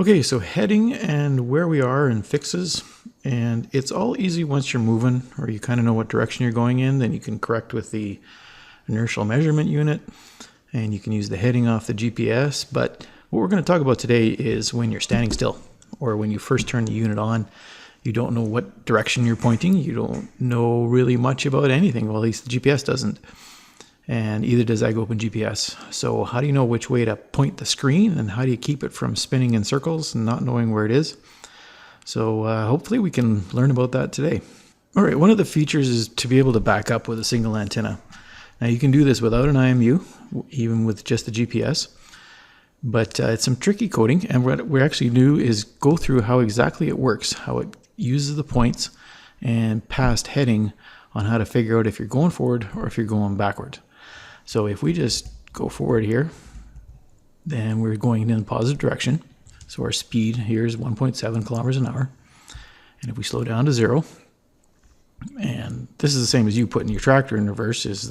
Okay, so heading and where we are and fixes, and it's all easy once you're moving or you kind of know what direction you're going in. Then you can correct with the inertial measurement unit and you can use the heading off the GPS. But what we're going to talk about today is when you're standing still or when you first turn the unit on. You don't know what direction you're pointing. You don't know really much about anything. Well, at least the GPS doesn't. And either does Open GPS. So how do you know which way to point the screen, and how do you keep it from spinning in circles and not knowing where it is? So hopefully we can learn about that today. All right, one of the features is to be able to back up with a single antenna. Now you can do this without an IMU, even with just the GPS. But it's some tricky coding, and what we actually do is go through how exactly it works, how it uses the points and past heading on how to figure out if you're going forward or if you're going backward. So if we just go forward here, then we're going in the positive direction. So our speed here is 1.7 kilometers an hour. And if we slow down to 0, and this is the same as you putting your tractor in reverse, is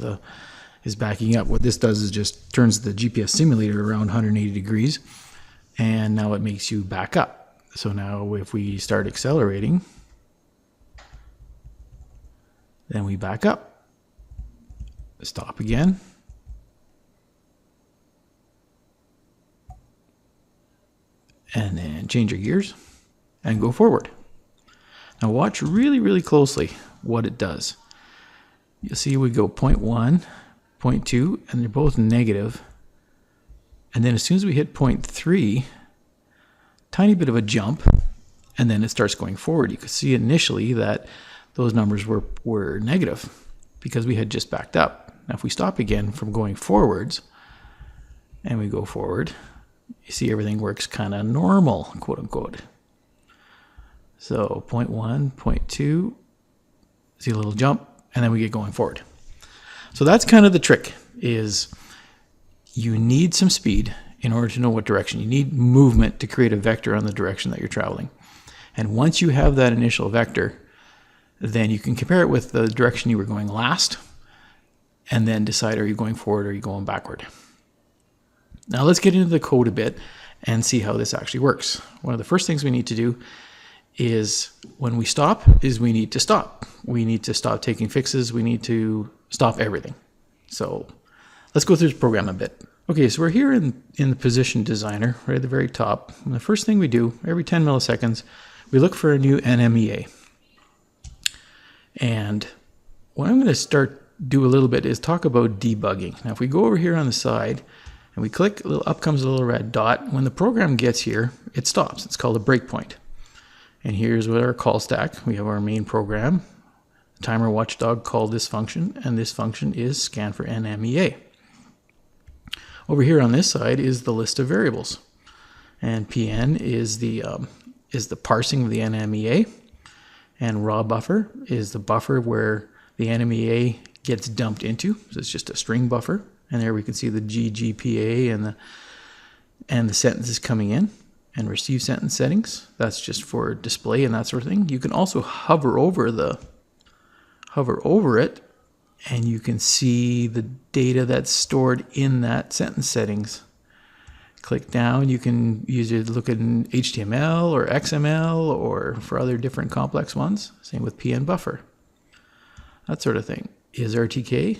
backing up. What this does is just turns the GPS simulator around 180 degrees, and now it makes you back up. So now if we start accelerating, then we back up, stop again, and then change your gears and go forward. Now watch really closely what it does. You'll see we go 0.1, 0.2, and they're both negative. And then as soon as we hit 0.3, tiny bit of a jump, and then it starts going forward. You can see initially that those numbers were negative because we had just backed up. Now if we stop again from going forwards and we go forward, you see everything works kind of normal, quote unquote. So 0.1, 0.2, see a little jump, and then we get going forward. So that's kind of the trick, is you need some speed in order to know what direction. You need movement to create a vector on the direction that you're traveling. And once you have that initial vector, then you can compare it with the direction you were going last, and then decide, are you going forward or are you going backward? Now let's get into the code a bit and see how this actually works. One of the first things we need to do is when we stop, we need to stop. We need to stop taking fixes. We need to stop everything. So let's go through this program a bit. Okay, so we're here in the position designer, right at the very top. And the first thing we do, every 10 milliseconds, we look for a new NMEA. And what I'm going to do a little bit is talk about debugging. Now if we go over here on the side and we click, up comes a little red dot. When the program gets here, it stops. It's called a breakpoint. And here's what our call stack. We have our main program. The timer watchdog called this function, and this function is scan for NMEA. Over here on this side is the list of variables, and PN is the parsing of the NMEA, and raw buffer is the buffer where the NMEA gets dumped into. So it's just a string buffer, and there we can see the GGPA and the sentences coming in. And receive sentence settings, that's just for display and that sort of thing. You can also hover over it, and you can see the data that's stored in that sentence settings. Click down, you can use it to look at an HTML or XML or for other different complex ones. Same with PN buffer, that sort of thing. Is RTK?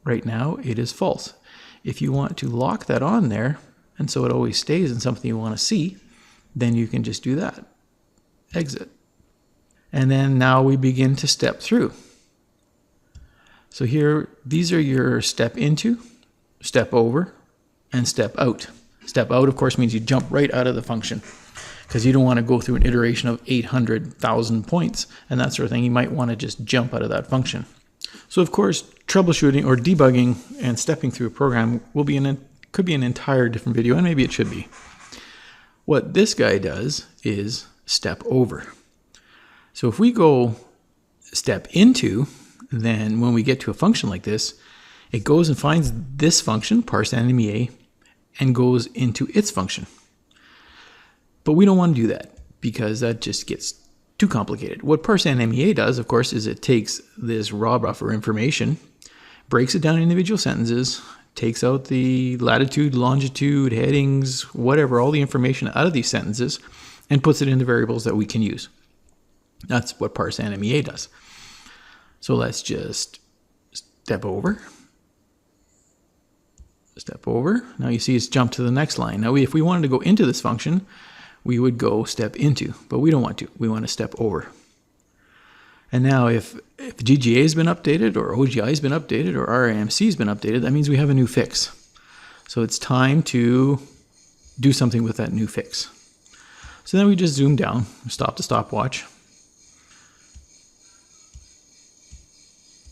Right now it is false. If you want to lock that on there, and so it always stays in something you want to see, then you can just do that. Exit. And then now we begin to step through. So here, these are your step into, step over, and step out. Step out, of course, means you jump right out of the function because you don't want to go through an iteration of 800,000 points and that sort of thing. You might want to just jump out of that function. So of course, troubleshooting or debugging and stepping through a program could be an entire different video, and maybe it should be. What this guy does is step over. So if we go step into, then when we get to a function like this, it goes and finds this function, parse NMEA, and goes into its function. But we don't want to do that because that just gets too complicated. What parse NMEA does, of course, is it takes this raw buffer information, breaks it down in individual sentences, takes out the latitude, longitude, headings, whatever, all the information out of these sentences and puts it into variables that we can use. That's what parse NMEA does. So let's just step over. Step over. Now you see it's jumped to the next line. Now if we wanted to go into this function, we would go step into, but we don't want to. We want to step over. And now if GGA has been updated, or OGI has been updated, or RAMC has been updated, that means we have a new fix. So it's time to do something with that new fix. So then we just zoom down, stop the stopwatch.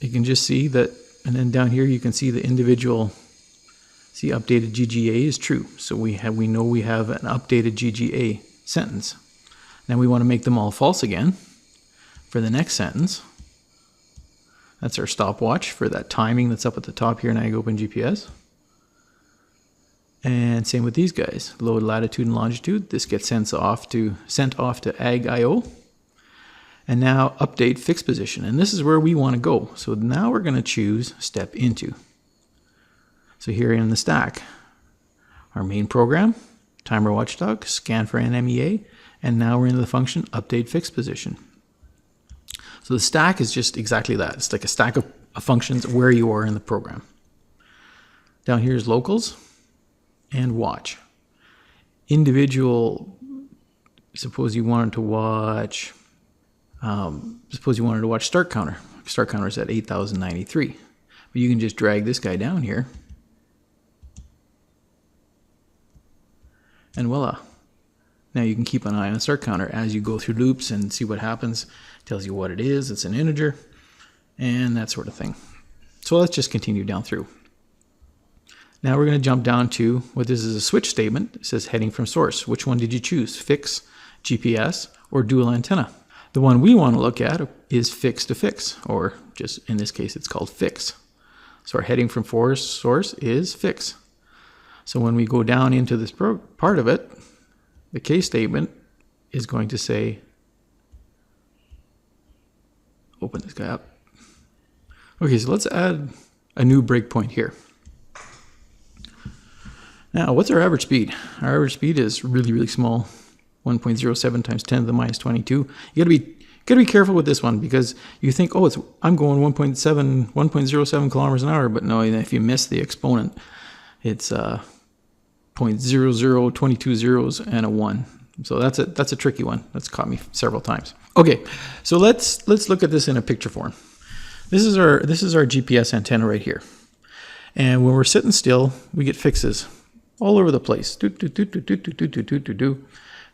You can just see that, and then down here you can see the individual, see updated GGA is true. So we know we have an updated GGA sentence. Now we want to make them all false again for the next sentence. That's our stopwatch for that timing that's up at the top here in AgOpenGPS. And same with these guys, load latitude and longitude. This gets sent off to AgIO. And now update fixed position. And this is where we want to go. So now we're going to choose step into. So here in the stack, our main program, timer watchdog, scan for NMEA, and now we're into the function update fixed position. So the stack is just exactly that. It's like a stack of functions where you are in the program. Down here is locals and watch. Individual, suppose you wanted to watch start counter. Start counter is at 8,093. But you can just drag this guy down here. And voila. Now you can keep an eye on the start counter as you go through loops and see what happens. It tells you what it is, it's an integer, and that sort of thing. So let's just continue down through. Now we're going to jump down to what this is a switch statement. It says heading from source. Which one did you choose? Fix, GPS, or dual antenna? The one we want to look at is fix to fix, or just in this case it's called fix. So our heading from source is fix. So when we go down into this part of it, the case statement is going to say, open this guy up. Okay, so let's add a new breakpoint here. Now, what's our average speed? Our average speed is really, really small, 1.07 times 10 to the minus 22. You gotta be careful with this one because you think, oh, I'm going 1.07 kilometers an hour, but no, if you miss the exponent, it's 0.00, 22 zeros, and a 1. So that's a tricky one. That's caught me several times. Okay, so let's look at this in a picture form. This is our GPS antenna right here. And when we're sitting still, we get fixes all over the place.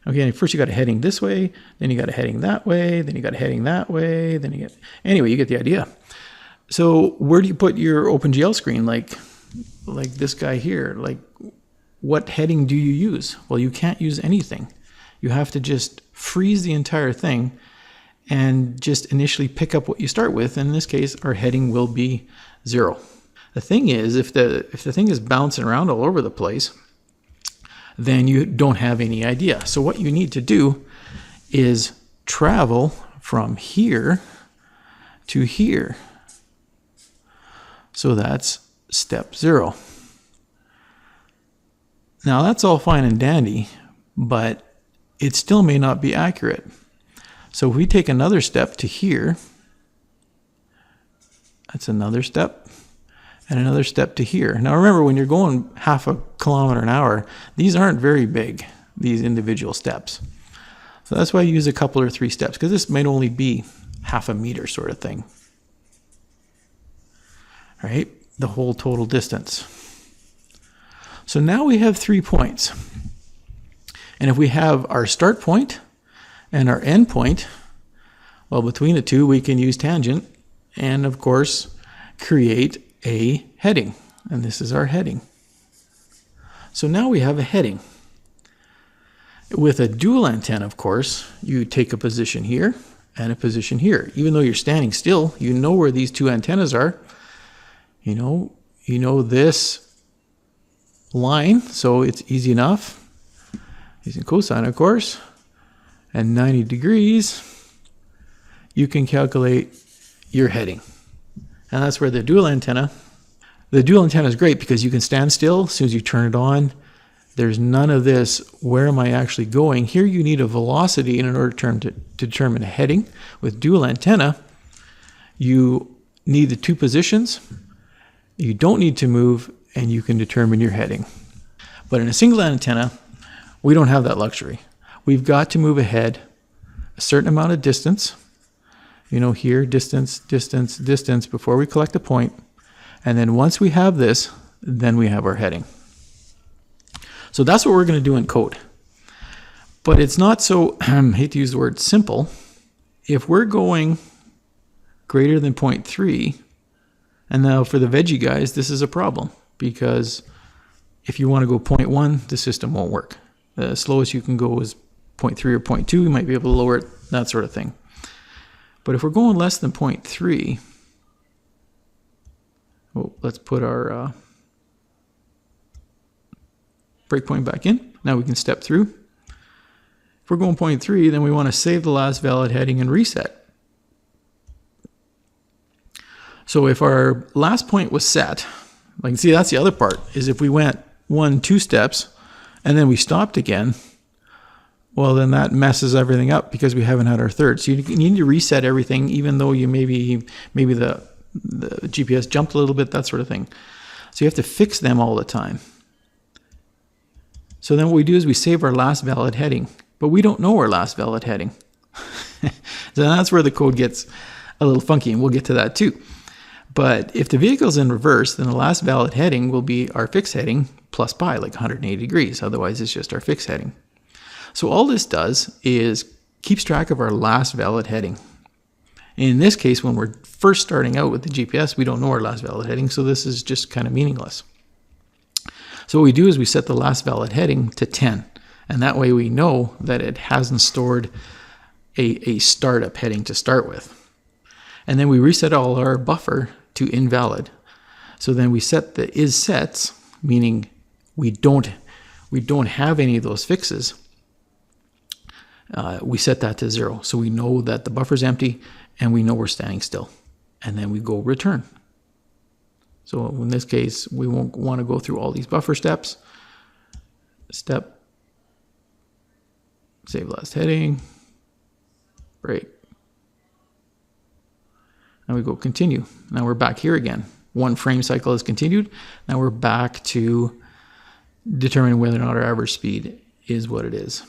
Okay, first you got a heading this way, then you got a heading that way, then you got a heading that way, then you get... Anyway, you get the idea. So where do you put your OpenGL screen? Like this guy here. Like, what heading do you use? Well, you can't use anything. You have to just freeze the entire thing and just initially pick up what you start with. And in this case, our heading will be 0. The thing is, if the thing is bouncing around all over the place, then you don't have any idea. So what you need to do is travel from here to here. So that's step 0. Now that's all fine and dandy, but it still may not be accurate. So if we take another step to here, that's another step, and another step to here. Now remember, when you're going half a kilometer an hour, these aren't very big, these individual steps. So that's why I use a couple or 3 steps, because this might only be half a meter sort of thing. All right, the whole total distance. So now we have 3 points. And if we have our start point and our end point, well, between the two, we can use tangent and, of course, create a heading. And this is our heading. So now we have a heading. With a dual antenna, of course, you take a position here and a position here. Even though you're standing still, you know where these 2 antennas are. You know this line, so it's easy enough. Using cosine, of course, and 90 degrees, you can calculate your heading. And that's where the dual antenna The dual antenna is great because you can stand still as soon as you turn it on. There's none of this, where am I actually going? Here you need a velocity in order to determine a heading. With dual antenna, you need the two positions. You don't need to move, and you can determine your heading. But in a single antenna, we don't have that luxury. We've got to move ahead a certain amount of distance. You know, here, distance, distance, distance, before we collect a point. And then once we have this, then we have our heading. So that's what we're going to do in code. But it's not so, I hate to use the word simple. If we're going greater than 0.3, and now for the veggie guys, this is a problem, because if you want to go 0.1, the system won't work. The slowest you can go is 0.3 or 0.2. You might be able to lower it, that sort of thing. But if we're going less than 0.3, let's put our breakpoint back in. Now we can step through. If we're going 0.3, then we want to save the last valid heading and reset. So if our last point was set, like, see, that's the other part, is if we went 2 steps and then we stopped again, well, then that messes everything up because we haven't had our third. So you need to reset everything, even though you maybe the GPS jumped a little bit, that sort of thing. So you have to fix them all the time. So then what we do is we save our last valid heading, but we don't know our last valid heading. So that's where the code gets a little funky, and we'll get to that too. But if the vehicle's in reverse, then the last valid heading will be our fixed heading plus pi, like 180 degrees. Otherwise, it's just our fixed heading. So all this does is keeps track of our last valid heading. In this case, when we're first starting out with the GPS, we don't know our last valid heading, so this is just kind of meaningless. So what we do is we set the last valid heading to 10, and that way we know that it hasn't stored a startup heading to start with. And then we reset all our buffer to invalid. So then we set the is sets, meaning we don't have any of those fixes. We set that to 0, so we know that the buffer's empty and we know we're standing still. And then we go return. So in this case, we won't want to go through all these buffer steps. Step, save last heading, break. And we go continue. Now we're back here again. 1 frame cycle is continued. Now we're back to determining whether or not our average speed is what it is.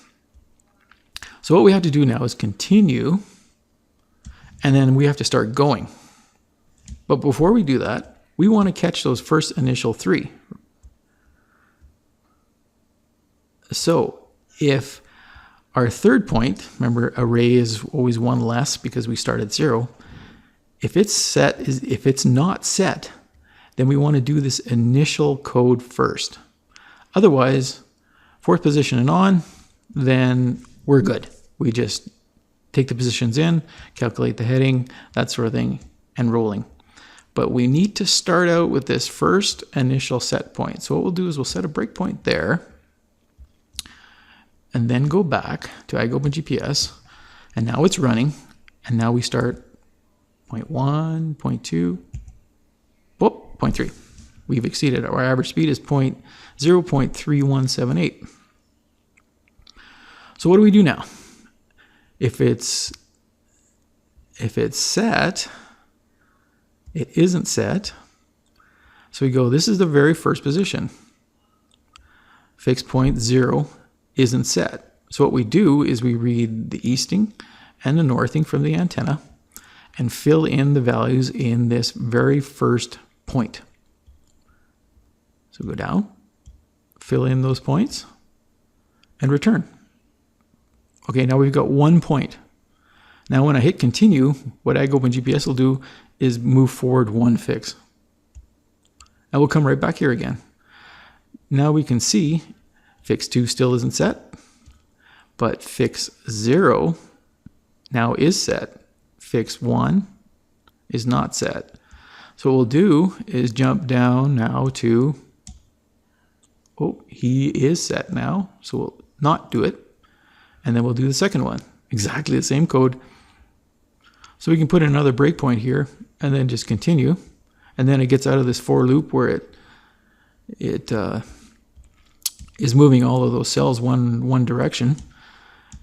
So what we have to do now is continue, and then we have to start going. But before we do that, we want to catch those first initial 3. So if our third point, remember array is always 1 less because we start at 0. If it's not set, then we want to do this initial code first. Otherwise, 4th position and on, then we're good. We just take the positions in, calculate the heading, that sort of thing, and rolling. But we need to start out with this first initial set point. So what we'll do is we'll set a breakpoint there, and then go back to AgOpenGPS, and now it's running, and now we start 0.1, 0.2, whoop, 0.3. We've exceeded. Our average speed is 0.3178. So what do we do now? If it's set, it isn't set. So we go, this is the very first position. Fixed point 0 isn't set. So what we do is we read the easting and the northing from the antenna and fill in the values in this very first point. So go down, fill in those points, and return. Okay, now we've got 1 point. Now when I hit continue, what AgOpenGPS will do is move forward 1 fix. And we'll come right back here again. Now we can see fix 2 still isn't set, but fix 0 now is set. Fix 1 is not set. So what we'll do is jump down now to, oh, he is set now, so we'll not do it. And then we'll do the second one. Exactly the same code. So we can put in another breakpoint here and then just continue. and then it gets out of this for loop where it is moving all of those cells one direction,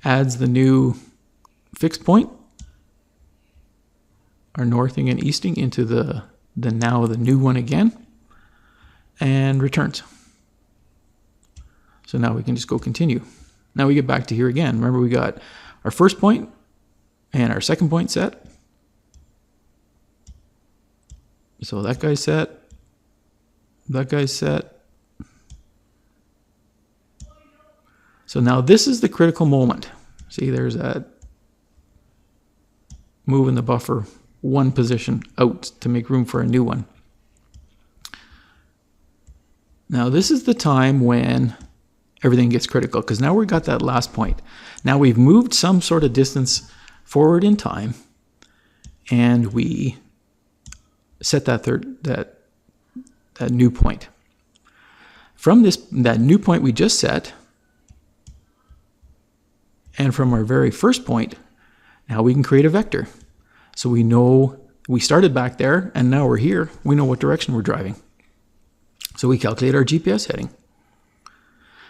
adds the new fixed point, our northing and easting, into the new one again, and returns. So now we can just go continue. Now we get back to here again. Remember, we got our first point and our second point set. So that guy's set, that guy's set. So now this is the critical moment. See, there's that moving the buffer one position out to make room for a new one. Now this is the time when everything gets critical, because now we've got that last point. Now we've moved some sort of distance forward in time, and we set that new point. From that new point we just set, and from our very first point, now we can create a vector. So we know we started back there, and now we're here. We know what direction we're driving. So we calculate our GPS heading.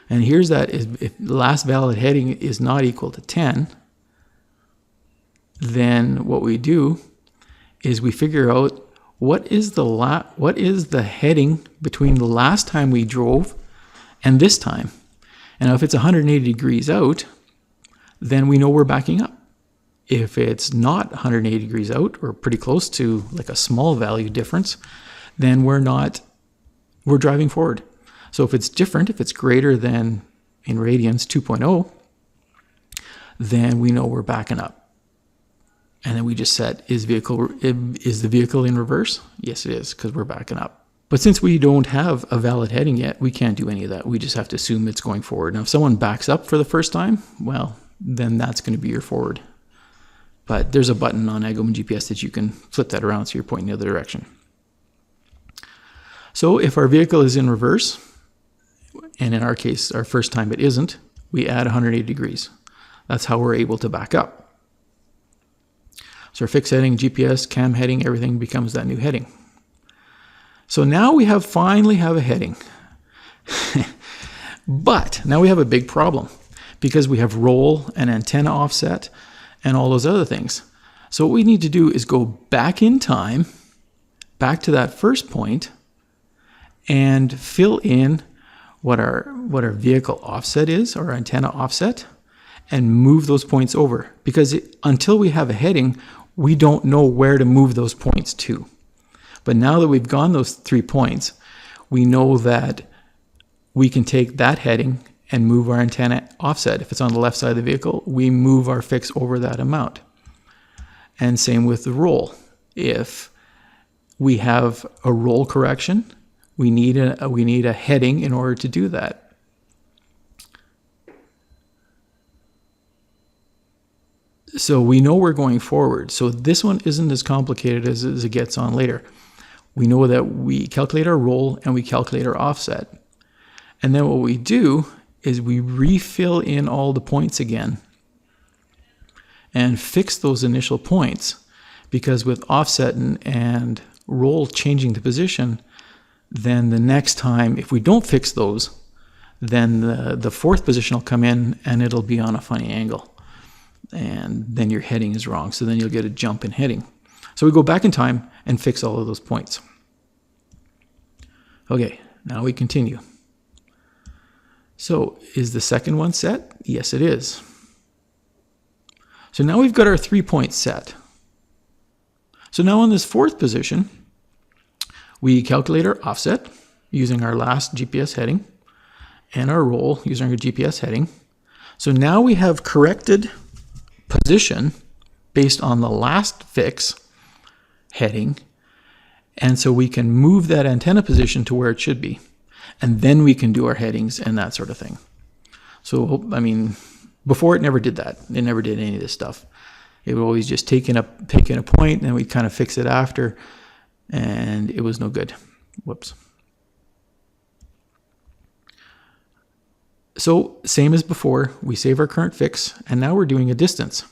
And here's that: if the last valid heading is not equal to 10, then what we do is we figure out what is the heading between the last time we drove and this time. And if it's 180 degrees out, then we know we're backing up. If it's not 180 degrees out, or pretty close to like a small value difference, then we're driving forward. So if it's different, if it's greater than, in radians, 2.0, then we know we're backing up. And then we just set, is the vehicle in reverse? Yes, it is, because we're backing up. But since we don't have a valid heading yet, we can't do any of that. We just have to assume it's going forward. Now, if someone backs up for the first time, well, then that's going to be your forward. But there's a button on Agilent GPS that you can flip that around so you're pointing the other direction. So if our vehicle is in reverse, and in our case, our first time it isn't, we add 180 degrees. That's how we're able to back up. So our fixed heading, GPS, cam heading, everything becomes that new heading. So now we finally have a heading. But now we have a big problem, because we have roll and antenna offset and all those other things. So what we need to do is go back in time, back to that first point, and fill in what our vehicle offset is, or antenna offset, and move those points over. Because until we have a heading, we don't know where to move those points to. But now that we've gone those 3 points, we know that we can take that heading and move our antenna offset. If it's on the left side of the vehicle, we move our fix over that amount. And same with the roll. If we have a roll correction, we need a heading in order to do that. So we know we're going forward. So this one isn't as complicated as it gets on later. We know that we calculate our roll and we calculate our offset. And then what we do is we refill in all the points again and fix those initial points, because with offset and roll changing the position, then the next time, if we don't fix those, then the fourth position will come in and it'll be on a funny angle. And then your heading is wrong. So then you'll get a jump in heading. So we go back in time and fix all of those points. Okay, now we continue. So is the second one set? Yes, it is. So now we've got our 3 points set. So now on this fourth position, we calculate our offset using our last GPS heading and our roll using our GPS heading. So now we have corrected position based on the last fix heading. And so we can move that antenna position to where it should be. And then we can do our headings and that sort of thing. So, I mean, before it never did that. It never did any of this stuff. It would always just take in a point and we'd kind of fix it after. And it was no good. Whoops. So same as before, we save our current fix, and now we're doing a distance.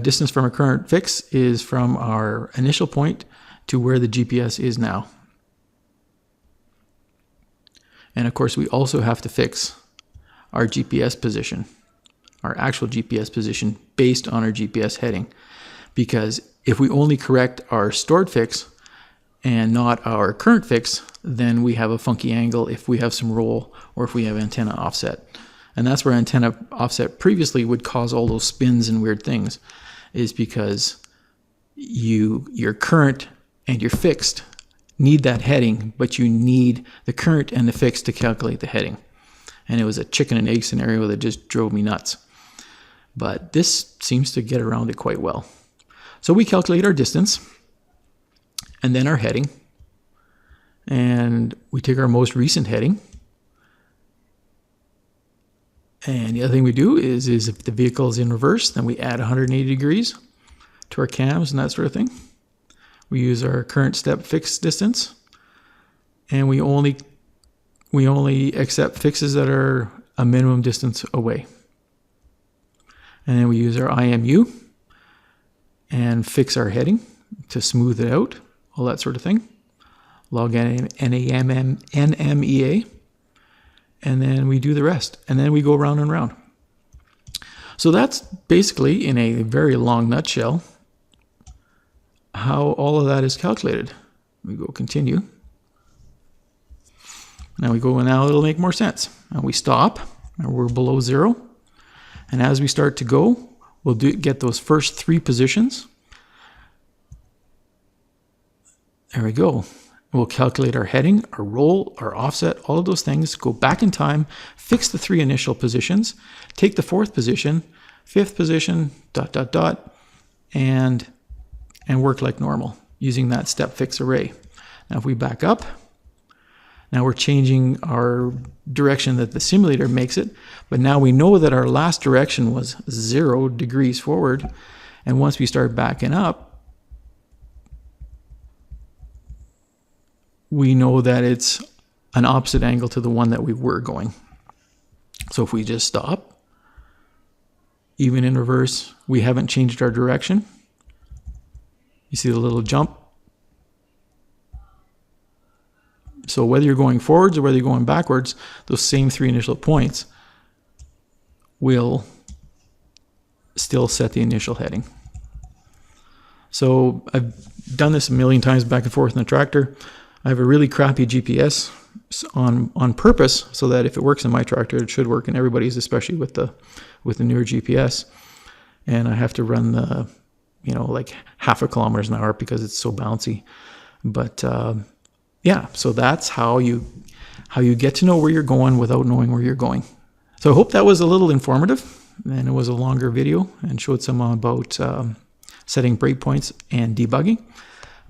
distance from our current fix is from our initial point to where the GPS is now. And of course, we also have to fix our GPS position, our actual GPS position based on our GPS heading. Because if we only correct our stored fix and not our current fix, then we have a funky angle if we have some roll or if we have antenna offset. And that's where antenna offset previously would cause all those spins and weird things, is because your current and your fixed need that heading, but you need the current and the fixed to calculate the heading. And it was a chicken and egg scenario that just drove me nuts. But this seems to get around it quite well. So we calculate our distance and then our heading. And we take our most recent heading. And the other thing we do is if the vehicle is in reverse, then we add 180 degrees to our cams and that sort of thing. We use our current step fix distance, and we only accept fixes that are a minimum distance away. And then we use our IMU and fix our heading to smooth it out, all that sort of thing. Log NMEA. And then we do the rest. And then we go round and round. So that's basically, in a very long nutshell, how all of that is calculated. We go continue. Now we go, now it'll make more sense. And we stop, and we're below 0. And as we start to go, we'll get those first 3 positions. There we go. We'll calculate our heading, our roll, our offset, all of those things, go back in time, fix the 3 initial positions, take the 4th position, 5th position, ... and work like normal using that step fix array. Now if we back up, now we're changing our direction that the simulator makes it, but now we know that our last direction was 0 degrees forward, and once we start backing up, we know that it's an opposite angle to the one that we were going. So if we just stop, even in reverse, we haven't changed our direction. You see the little jump? So whether you're going forwards or whether you're going backwards, those same 3 initial points will still set the initial heading. So I've done this a million times back and forth in the tractor. I have a really crappy GPS on purpose so that if it works in my tractor, it should work in everybody's, especially with the newer GPS. And I have to run the, like 0.5 kilometers an hour because it's so bouncy. But yeah, so that's how you get to know where you're going without knowing where you're going. So I hope that was a little informative, and it was a longer video and showed some about setting breakpoints and debugging.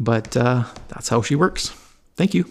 But that's how she works. Thank you.